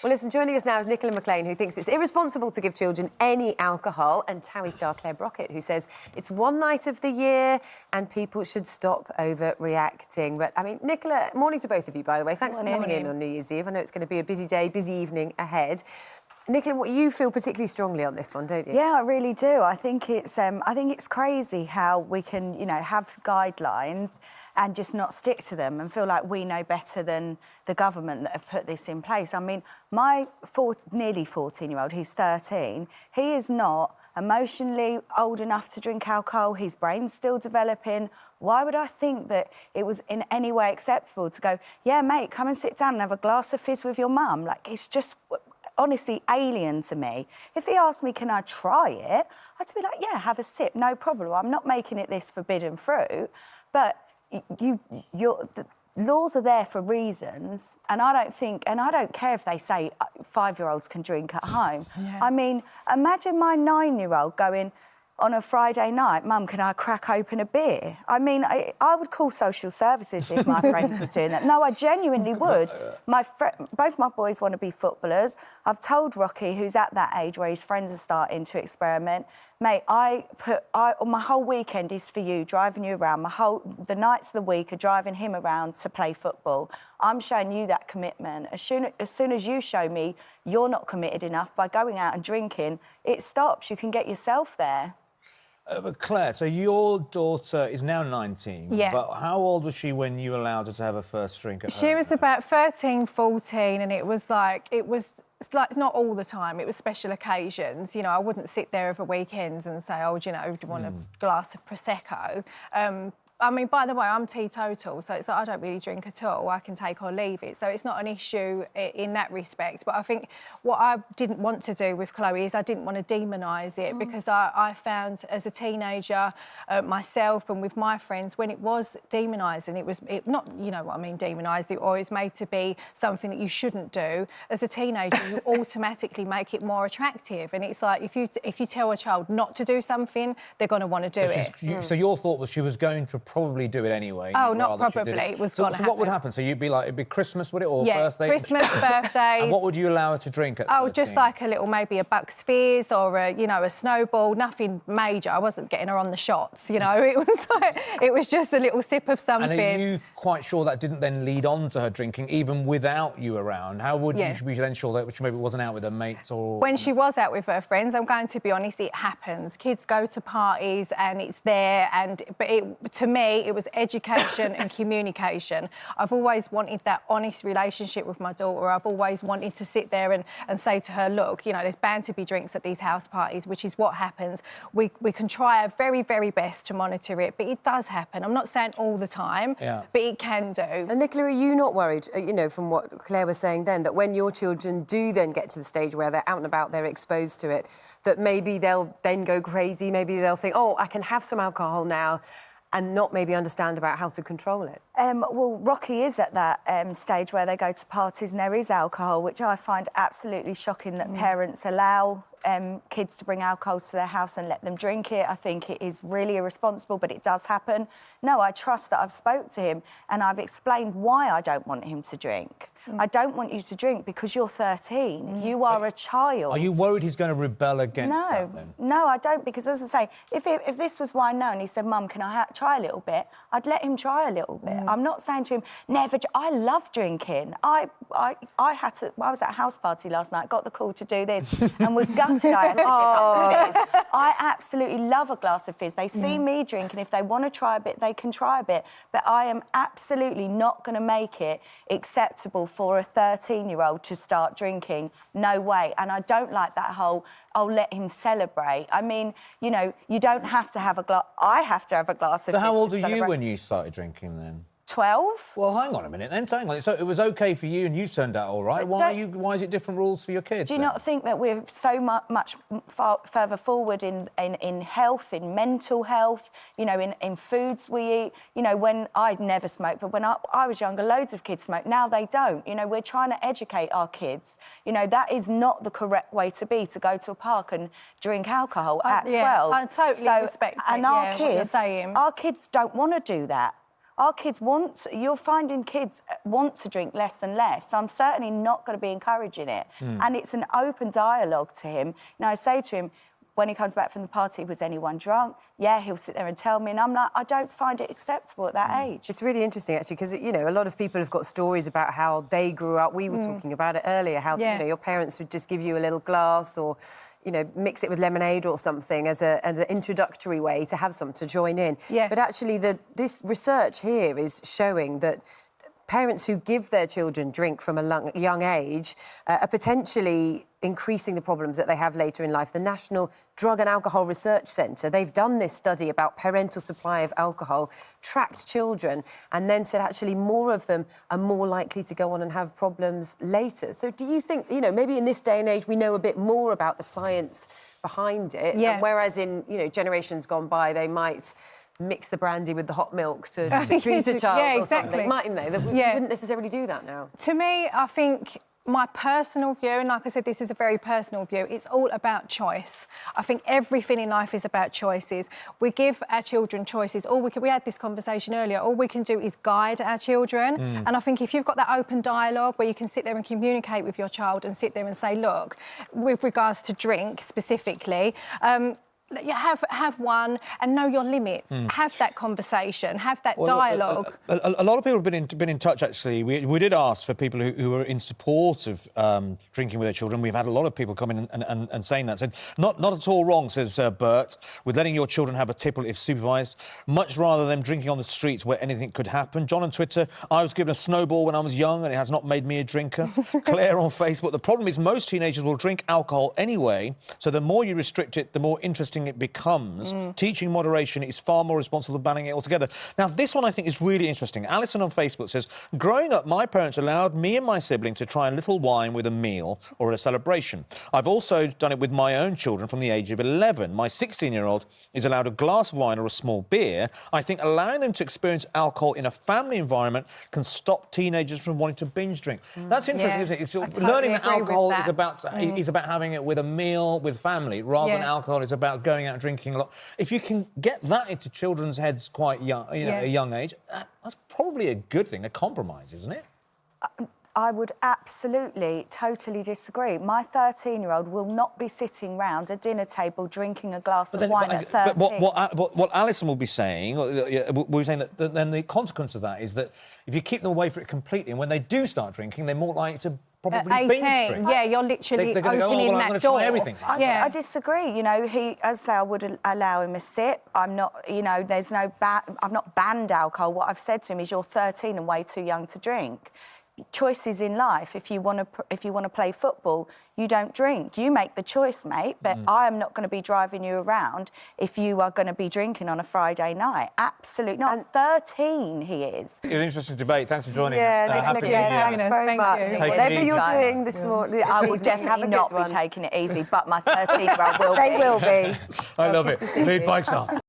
Well, listen, joining us now is Nicola McLean, who thinks it's irresponsible to give children any alcohol, and TOWIE star Clare Brockett, who says it's one night of the year and people should stop overreacting. But, I mean, Nicola, morning to both of you, by the way. Thanks for coming in on New Year's Eve. I know it's going to be a busy day, busy evening ahead. Nicola, you feel particularly strongly on this one, don't you? Yeah, I really do. I think it's crazy how we can, have guidelines and just not stick to them and feel like we know better than the government that have put this in place. I mean, my nearly 14-year-old, he's 13, he is not emotionally old enough to drink alcohol. His brain's still developing. Why would I think that it was in any way acceptable to go, yeah, mate, come and sit down and have a glass of fizz with your mum? Like, it's just honestly alien to me. If he asked me, can I try it? I'd be like, yeah, have a sip, no problem. I'm not making it this forbidden fruit, but the laws are there for reasons, and I don't care if they say 5-year-olds can drink at home. Yeah. I mean, imagine my 9-year-old going on a Friday night, Mum, can I crack open a beer? I mean, I would call social services if my friends were doing that. No, I genuinely would. Both my boys want to be footballers. I've told Rocky, who's at that age where his friends are starting to experiment, mate, my whole weekend is for you, driving you around. The nights of the week are driving him around to play football. I'm showing you that commitment. As soon as you show me you're not committed enough by going out and drinking, it stops. You can get yourself there. But Claire, so your daughter is now 19. Yeah. But how old was she when you allowed her to have her first drink at home? She was about 13, 14, and it was like not all the time. It was special occasions. I wouldn't sit there over weekends and say, oh, do you want a glass of Prosecco? I mean, by the way, I'm teetotal, so it's like I don't really drink at all. I can take or leave it, so it's not an issue in that respect. But I think what I didn't want to do with Chloe is I didn't want to demonise it because I found as a teenager myself and with my friends, when it was demonising, it was not, you know what I mean, demonised, or it's made to be something that you shouldn't do. As a teenager, you automatically make it more attractive, and it's like if you tell a child not to do something, they're going to want to do it. So your thought was she was going to probably do it anyway. Oh, not probably. It was going to happen. So what would happen? So it'd be Christmas, would it, or birthday? Christmas, birthdays. And what would you allow her to drink at 13? Just like a little, maybe a Bucks Fizz or a snowball. Nothing major. I wasn't getting her on the shots. It was just a little sip of something. And are you quite sure that didn't then lead on to her drinking, even without you around? How would you be then sure that she maybe wasn't out with her mates or? When she was out with her friends, I'm going to be honest, it happens. Kids go to parties and it's there, but to me, it was education and communication. I've always wanted that honest relationship with my daughter. I've always wanted to sit there and say to her, look, there's bound to be drinks at these house parties, which is what happens. We can try our very, very best to monitor it, but it does happen. I'm not saying all the time, but it can do. And Nicola, are you not worried, from what Claire was saying then, that when your children do then get to the stage where they're out and about, they're exposed to it, that maybe they'll then go crazy, maybe they'll think, oh, I can have some alcohol now, and not maybe understand about how to control it? Well, Rocky is at that stage where they go to parties and there is alcohol, which I find absolutely shocking that parents allow kids to bring alcohol to their house and let them drink it. I think it is really irresponsible, but it does happen. No, I trust that I've spoke to him and I've explained why I don't want him to drink. I don't want you to drink because you're 13. You are a child. Are you worried he's going to rebel against that then? No, I don't, because as I say, if this was wine now and he said, Mum, can I try a little bit? I'd let him try a little bit. I'm not saying to him, never. I love drinking. I was at a house party last night, got the call to do this and was gutted I had to give up fizz. I absolutely love a glass of fizz. They see me drink and if they want to try a bit, they can try a bit. But I am absolutely not going to make it acceptable for a 13-year-old to start drinking. No way. And I don't like that whole, I'll let him celebrate. I mean, you don't have to have a glass. I have to have a glass of fizz. So how old were you when you started drinking then? 12. Well, hang on a minute then. Hang on. So it was OK for you and you turned out all right. Why is it different rules for your kids? Do you not think that we're so much further forward in health, in mental health, in foods we eat? When I'd never smoked, but when I was younger, loads of kids smoked. Now they don't. We're trying to educate our kids. That is not the correct way to be, to go to a park and drink alcohol at 12. I totally respect it. And our kids don't want to do that. Our kids you're finding kids want to drink less and less. So I'm certainly not going to be encouraging it. And it's an open dialogue to him. You know, I say to him, when he comes back from the party, was anyone drunk? Yeah, he'll sit there and tell me, and I'm like, I don't find it acceptable at that age. It's really interesting, actually, because, you know, a lot of people have got stories about how they grew up. We were talking about it earlier, how, you know, your parents would just give you a little glass or, you know, mix it with lemonade or something as an introductory way to have some to join in. Yeah. But actually, this research here is showing that parents who give their children drink from a young age are potentially increasing the problems that they have later in life. The National Drug and Alcohol Research Centre, they've done this study about parental supply of alcohol, tracked children, and then said actually more of them are more likely to go on and have problems later. So do you think, you know, maybe in this day and age we know a bit more about the science behind it, Yeah. whereas in, you know, generations gone by they might mix the brandy with the hot milk to treat a child Yeah, or exactly. something, mightn't they? That we wouldn't necessarily do that now. To me, I think my personal view, and like I said, this is a very personal view, it's all about choice. I think everything in life is about choices. We give our children choices. We had this conversation earlier, all we can do is guide our children. And I think if you've got that open dialogue where you can sit there and communicate with your child and sit there and say, look, with regards to drink specifically, you have one and know your limits. Have that conversation, have that dialogue. A lot of people have been in touch, actually. We did ask for people who are in support of drinking with their children. We've had a lot of people come in and saying that. Said, not at all wrong, says Bert, with letting your children have a tipple if supervised, much rather than drinking on the streets where anything could happen. John on Twitter, I was given a snowball when I was young and it has not made me a drinker. Clare on Facebook, the problem is most teenagers will drink alcohol anyway, so the more you restrict it, the more interesting it becomes. Teaching moderation is far more responsible than banning it altogether. Now, this one I think is really interesting. Alison on Facebook says, growing up, my parents allowed me and my sibling to try a little wine with a meal or at a celebration. I've also done it with my own children from the age of 11. My 16-year-old is allowed a glass of wine or a small beer. I think allowing them to experience alcohol in a family environment can stop teenagers from wanting to binge drink. That's interesting, isn't it? It's learning that alcohol is about having it with a meal with family rather than alcohol is about going out drinking a lot. If you can get that into children's heads quite young, you know, at a young age, that's probably a good thing, a compromise, isn't it? I would absolutely, totally disagree. My 13-year-old will not be sitting round a dinner table drinking a glass of wine at 13. But what Alison will be saying, we're saying that then the consequence of that is that if you keep them away from it completely, and when they do start drinking, they're more likely to probably 18, binge drink. yeah, you're literally they're gonna opening go, that I'm door. try everything. I disagree. You know, as I say, I would allow him a sip. I'm not, you know, I've not banned alcohol. What I've said to him is, you're 13 and way too young to drink. Choices in life. If you want to play football, you don't drink. You make the choice, mate. But I am not going to be driving you around if you are going to be drinking on a Friday night. Absolutely not. And 13 he is. It was an interesting debate. Thanks for joining us. Nicola, thanks very much. you. Whatever you're doing this morning, I will definitely not be taking it easy, but my 13-year-old will be. They will be. I love it. Lead bikes up.